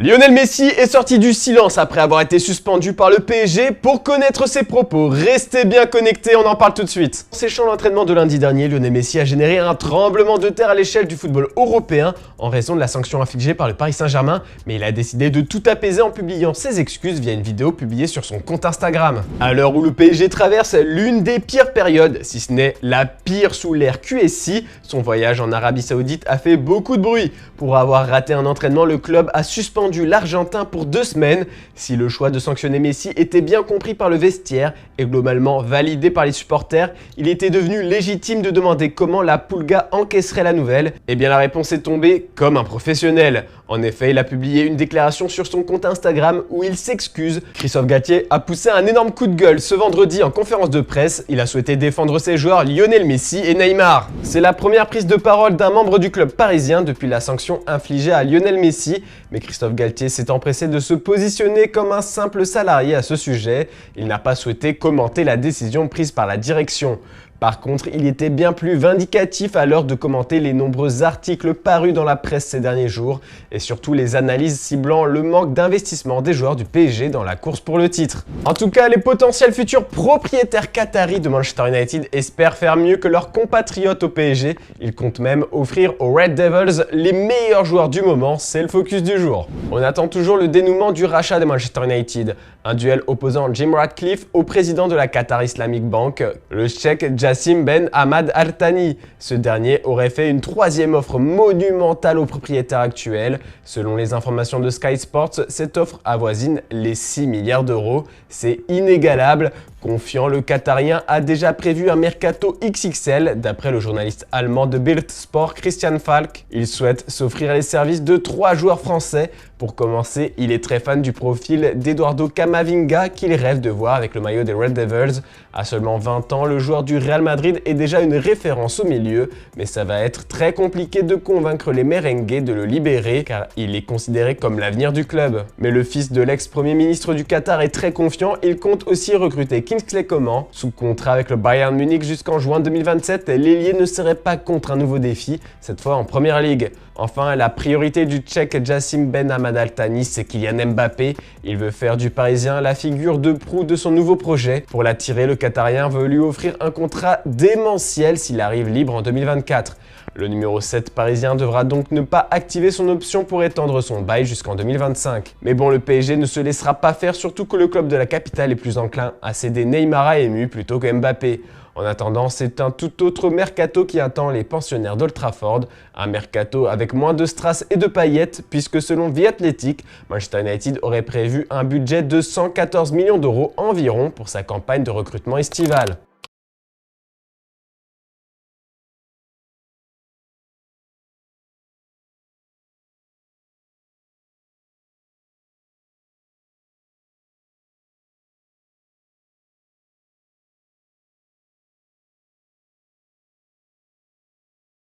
Lionel Messi est sorti du silence après avoir été suspendu par le PSG. Pour connaître ses propos, restez bien connectés, on en parle tout de suite. En séchant l'entraînement de lundi dernier, Lionel Messi a généré un tremblement de terre à l'échelle du football européen en raison de la sanction infligée par le Paris Saint-Germain, mais il a décidé de tout apaiser en publiant ses excuses via une vidéo publiée sur son compte Instagram. À l'heure où le PSG traverse l'une des pires périodes, si ce n'est la pire sous l'ère QSI, son voyage en Arabie Saoudite a fait beaucoup de bruit. Pour avoir raté un entraînement, le club a suspendu l'Argentin pour 2 semaines. Si le choix de sanctionner Messi était bien compris par le vestiaire et globalement validé par les supporters, il était devenu légitime de demander comment la Pulga encaisserait la nouvelle. Eh bien la réponse est tombée comme un professionnel. En effet, il a publié une déclaration sur son compte Instagram où il s'excuse. Christophe Galtier a poussé un énorme coup de gueule ce vendredi en conférence de presse. Il a souhaité défendre ses joueurs Lionel Messi et Neymar. C'est la première prise de parole d'un membre du club parisien depuis la sanction infligée à Lionel Messi. Mais Christophe Galtier s'est empressé de se positionner comme un simple salarié à ce sujet. Il n'a pas souhaité commenter la décision prise par la direction. Par contre, il était bien plus vindicatif à l'heure de commenter les nombreux articles parus dans la presse ces derniers jours et surtout les analyses ciblant le manque d'investissement des joueurs du PSG dans la course pour le titre. En tout cas, les potentiels futurs propriétaires qataris de Manchester United espèrent faire mieux que leurs compatriotes au PSG. Ils comptent même offrir aux Red Devils les meilleurs joueurs du moment, c'est le focus du jour. On attend toujours le dénouement du rachat de Manchester United, un duel opposant Jim Ratcliffe au président de la Qatar Islamic Bank, le Cheikh Jassim Ben Hamad Al Thani. Ce dernier aurait fait une 3e offre monumentale au propriétaire actuel. Selon les informations de Sky Sports, cette offre avoisine les 6 milliards d'euros. C'est inégalable. Confiant, le Qatarien a déjà prévu un mercato XXL. D'après le journaliste allemand de Bild Sport Christian Falk, il souhaite s'offrir les services de 3 joueurs français. Pour commencer, il est très fan du profil d'Eduardo Camavinga qu'il rêve de voir avec le maillot des Red Devils. À seulement 20 ans, le joueur du Real Madrid est déjà une référence au milieu, mais ça va être très compliqué de convaincre les merengues de le libérer car il est considéré comme l'avenir du club. Mais le fils de l'ex-premier ministre du Qatar est très confiant, il compte aussi recruter Kingsley Coman. Sous contrat avec le Bayern Munich jusqu'en juin 2027, l'ailier ne serait pas contre un nouveau défi, cette fois en Première Ligue. Enfin, la priorité du Tchèque Jassim Ben Hamad Al Thani, c'est Kylian Mbappé. Il veut faire du Parisien la figure de proue de son nouveau projet. Pour l'attirer, le Qatarien veut lui offrir un contrat démentiel s'il arrive libre en 2024. Le numéro 7 parisien devra donc ne pas activer son option pour étendre son bail jusqu'en 2025. Mais bon, le PSG ne se laissera pas faire, surtout que le club de la capitale est plus enclin à céder Neymar à Ému plutôt que Mbappé. En attendant, c'est un tout autre mercato qui attend les pensionnaires d'Old Trafford. Un mercato avec moins de strass et de paillettes, puisque selon The Athletic, Manchester United aurait prévu un budget de 114 millions d'euros environ pour sa campagne de recrutement estivale.